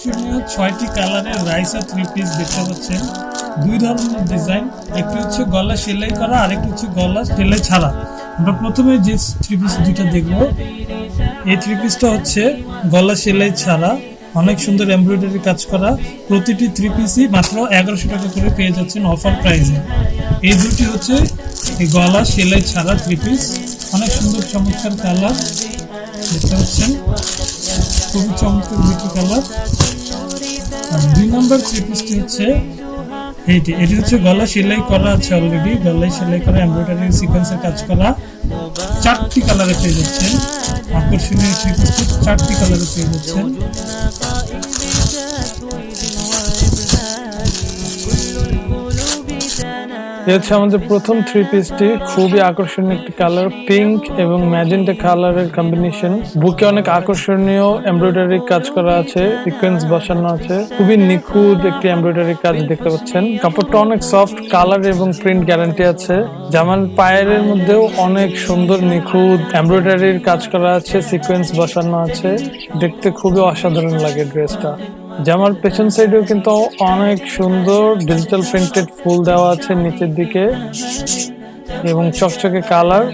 আকর্ষণীয় 6টি কালারের রাইসা থ্রি পিস দেখতে পাচ্ছেন। দুই ধরনের ডিজাইন, একটি হচ্ছে গলা সেলাই করা আর একটি হচ্ছে গলা সেলাই ছাড়া। আমরা প্রথমে যে থ্রি পিস দুইটা দেখবো, এই থ্রি পিসটা হচ্ছে গলা সেলাই ছাড়া, অনেক সুন্দর এমব্রয়ডারি কাজ করা। প্রতিটি থ্রি পিসই মাত্র 1100 টাকা করে পেয়ে যাচ্ছেন অফার প্রাইসে। এই দুটি হচ্ছে এই গলা সেলাই ছাড়া থ্রি পিস, অনেক সুন্দর চমৎকার কালার দেখতে পাচ্ছেন, খুবই চমৎকার দুটি কালার। আর 2 নম্বর থ্রি পিসটি হচ্ছে এটি হচ্ছে গলা সেলাই করা আছে, অলরেডি গলায় সেলাই করা এমব্রয়ডারি সিকোয়েন্সের কাজ করা। 4টি কালারে পেয়ে যাচ্ছেন, আকর্ষণীয় থ্রি পিসটি 4টি কালারে পেয়ে যাচ্ছেন। হচ্ছে আমাদের প্রথম থ্রি পিসটি, খুবই আকর্ষণীয় একটি কালার, পিঙ্ক এবং ম্যাজেন্টা কালারের কম্বিনেশন। বুকে অনেক আকর্ষণীয় এমব্রয়ডারি কাজ করা আছে, সিকোয়েন্স বসানো আছে, খুবই নিখুঁত একটি এমব্রয়ডারি কাজ দেখতে পাচ্ছেন। কাপড়টা অনেক সফট, কালার এবং প্রিন্ট গ্যারান্টি আছে। জামার পায়ের মধ্যেও অনেক সুন্দর নিখুঁত এমব্রয়ডারির কাজ করা আছে, সিকোয়েন্স বসানো আছে, দেখতে খুবই অসাধারণ লাগে ড্রেসটা। জামার পেছন সাইডেও কিন্তু অনেক সুন্দর ডিজিটাল প্রিন্টেড ফুল দেওয়া আছে নিচের দিকে এবং চকচকে কালার।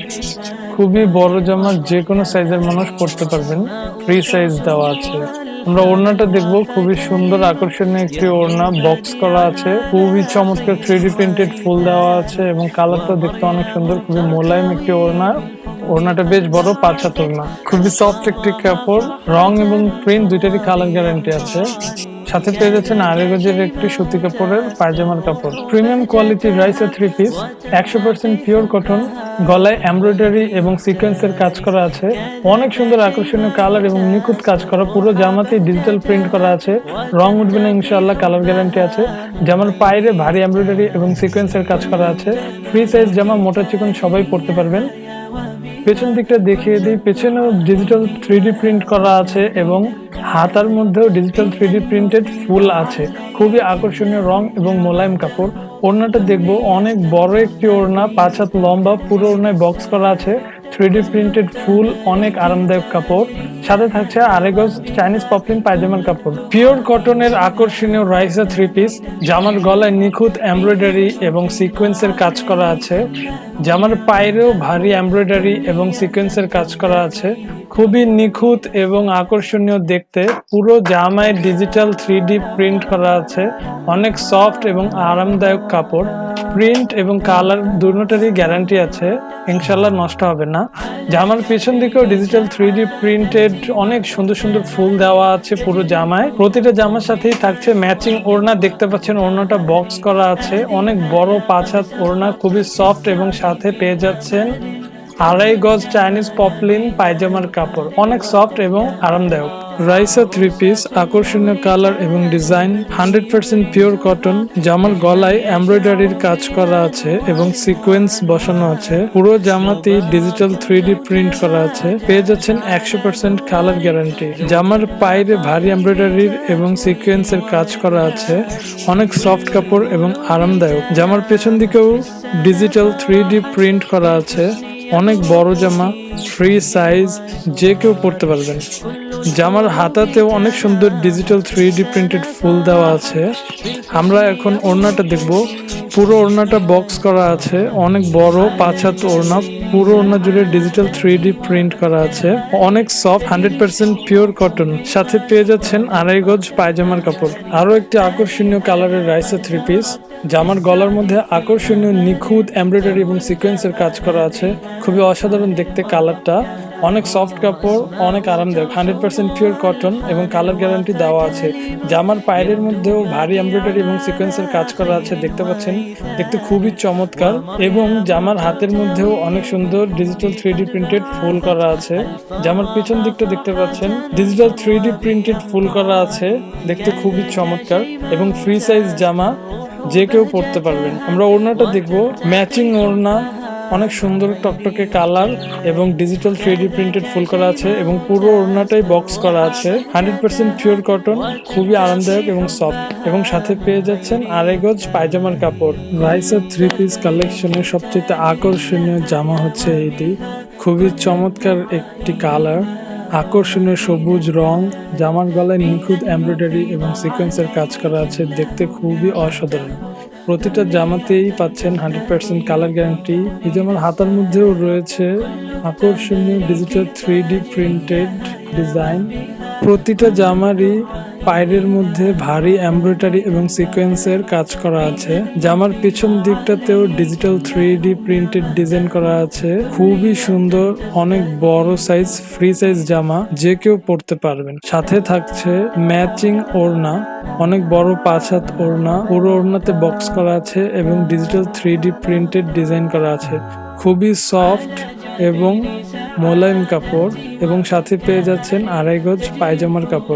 খুবই বড় জামা, যে কোনো সাইজের মানুষ পরতে পারবেন, ফ্রি সাইজ দেওয়া আছে। আমরা ওড়নাটা দেখবো, খুবই সুন্দর আকর্ষণীয় একটি ওড়না, বক্স করা আছে, খুবই চমৎকার 3D প্রিন্টেড ফুল দেওয়া আছে এবং কালারটা দেখতে অনেক সুন্দর, খুবই মোলায়েম একটি ওড়না। ওড়নাটা বেশ বড়, 5 হাত ওড়না, খুবই সফট একটি কাপড়, রং এবং প্রিন্ট দুইটারই কালার গ্যারান্টি আছে। সাথে পেয়ে যাচ্ছেন আড়াই গজের একটি সুতি কাপড়ের পায়জামার কাপড়। প্রিমিয়াম কোয়ালিটির Raisa three piece, 100% pure cotton, গলায় এমব্রয়ডারি এবং সিকোয়েন্সের কাজ করা আছে, অনেক সুন্দর আকর্ষণীয় কালার এবং নিখুঁত কাজ করা। পুরো জামাতে ডিজিটাল প্রিন্ট করা আছে, রং উঠবে না ইনশাআল্লাহ, কালার গ্যারান্টি আছে। জামার পায়ে ভারী এমব্রয়ডারি এবং সিকোয়েন্সের কাজ করা আছে। ফ্রি সাইজ জামা, মোটা চিকন সবাই পরতে পারবেন। পেছন দিকটা দেখিয়ে দিই, পেছনেও ডিজিটাল 3D প্রিন্ট করা আছে এবং হাতার মধ্যেও ডিজিটাল 3D প্রিন্টেড ফুল আছে, খুবই আকর্ষণীয় রং এবং মোলায়েম কাপড়। ওড়নাটা দেখবো, অনেক বড় একটি ওড়না, 5 হাত লম্বা, পুরো ওড়নায় বক্স করা আছে, 3D প্রিন্টেড ফুল, অনেক আরামদায়ক কাপড়। সাথে থাকছে আড়াই গজ চাইনিজ পপলিন পায়জামার কাপড়। পিওর কটনের আকর্ষণীয় রাইসা থ্রি পিস, জামার গলায় নিখুঁত এমব্রয়ডারি এবং সিকোয়েন্সের কাজ করা আছে, জামার পায়েও ভারী এমব্রয়ডারি এবং সিকোয়েন্সের কাজ করা আছে, খুবই নিখুঁত এবং আকর্ষণীয় দেখতে। পুরো জামায় ডিজিটাল 3D প্রিন্ট করা আছে, অনেক সফট এবং আরামদায়ক কাপড়। প্রিন্ট এবং কালার দুটোটারই গ্যারান্টি আছে, ইনশাল্লাহ নষ্ট হবে না। জামার পেছন দিকেও ডিজিটাল 3D প্রিন্টেড অনেক সুন্দর সুন্দর ফুল দেওয়া আছে পুরো জামায়। প্রতিটা জামার সাথেই থাকছে ম্যাচিং ওড়না, দেখতে পাচ্ছেন ওড়নাটা বক্স করা আছে, অনেক বড় 5 হাত ওড়না, খুবই সফট এবং সাথে পেয়ে যাচ্ছেন আড়াই গজ চাইনিজ পপলিন পায়জামার কাপড়, অনেক সফট এবং আরামদায়ক। রাইসা থ্রি পিস, আকর্ষণীয় কালার এবং ডিজাইন, 100% পিওর কটন, জামার গলায় এমব্রয়ডারির কাজ করা আছে এবং সিকোয়েন্স বসানো আছে, পুরো জামাতেই ডিজিটাল 3D প্রিন্ট করা আছে, পেয়ে যাচ্ছেন 100% কালার গ্যারান্টি। জামার পায়ে ভারী এমব্রয়ডারির এবং সিকোয়েন্সের কাজ করা আছে, অনেক সফট কাপড় এবং আরামদায়ক। জামার পেছন দিকেও ডিজিটাল 3D প্রিন্ট করা আছে, অনেক বড় জামা, ফ্রি সাইজ, যে কেউ পরতে পারবেন। জামার হাতাতেও অনেক সুন্দর ডিজিটাল 3D প্রিন্টেড ফুল দেওয়া আছে। আমরা এখন ওড়নাটা দেখব, পুরো ওড়নাটা বক্স করা আছে, অনেক বড় 5 হাত ওড়না, পুরো ওড়না জুড়ে ডিজিটাল 3D প্রিন্ট করা আছে, অনেক সফট, 100% পিওর কটন। সাথে পেয়ে যাচ্ছেন আড়াই গজ পায়জামার কাপড়। আরো একটি আকর্ষণীয় কালারের রাইসা থ্রি পিস, জামার গলার মধ্যে আকর্ষণীয় নিখুঁত এমব্রয়ডারি এবং সিকোয়েন্সের কাজ করা আছে, খুবই অসাধারণ দেখতে কালারটা, অনেক সফট কাপড়, অনেক আরামদায়ক, 100% পিওর কটন এবং কালার গ্যারান্টি দেওয়া আছে। জামার পায়ের মধ্যেও ভারী এমব্রয়ডারি এবং সিকোয়েন্সের কাজ করা আছে, দেখতে পাচ্ছেন, দেখতে খুবই চমৎকার। এবং জামার হাতের মধ্যেও অনেক সুন্দর ডিজিটাল 3D প্রিন্টেড ফুল করা আছে। জামার পিছন দিকটা দেখতে পাচ্ছেন, ডিজিটাল 3D প্রিন্টেড ফুল করা আছে, দেখতে খুবই চমৎকার এবং ফ্রি সাইজ জামা, যে কেউ পরতে পারবেন। আমরা ওড়নাটা দেখবো, ম্যাচিং ওড়না, অনেক সুন্দর টকটকে কালার এবং ডিজিটাল 3D প্রিন্টেড ফুল করা আছে এবং পুরো ওড়নাটাই বক্স করা আছে, 100% পিওর কটন, খুবই আরামদায়ক এবং সফট, এবং সাথে পেয়ে যাচ্ছেন আড়াই গজ পায়জামার কাপড়। রাইসা থ্রি পিস কালেকশনের সবচেয়ে আকর্ষণীয় জামা হচ্ছে এটি, খুবই চমৎকার একটি কালার, আকর্ষণীয় সবুজ রং, জামার গলায় নিখুঁত এমব্রয়ডারি এবং সিকোয়েন্সের কাজ করা আছে, দেখতে খুবই অসাধারণ। প্রতিটা জামাতেই পাচ্ছেন 100% কালার গ্যারান্টি। এই জামার হাতার মধ্যেও রয়েছে আকর্ষণীয় ডিজিটাল 3D প্রিন্টেড ডিজাইন। প্রতিটা জামারই পায়ের মধ্যে ভারী এমব্রয়ডারি এবং সিকোয়েন্সের কাজ করা আছে। জামার পিছন দিকটাতেও ডিজিটাল 3D প্রিন্টেড ডিজাইন করা আছে। খুবই সুন্দর, অনেক বড় সাইজ, ফ্রি সাইজ জামা, যে কেউ পরতে পারবেন। সাথে থাকছে ম্যাচিং ওড়না, অনেক বড় 5 হাত ওড়না, পুরো ওড়নাতে বক্স করা আছে এবং ডিজিটাল 3D প্রিন্টেড ডিজাইন করা আছে। খুবই সফট এবং মোলায়েম কাপড়, এবং সাথে পেয়ে যাচ্ছেন 2.5 গজ পায়জামার কাপড়।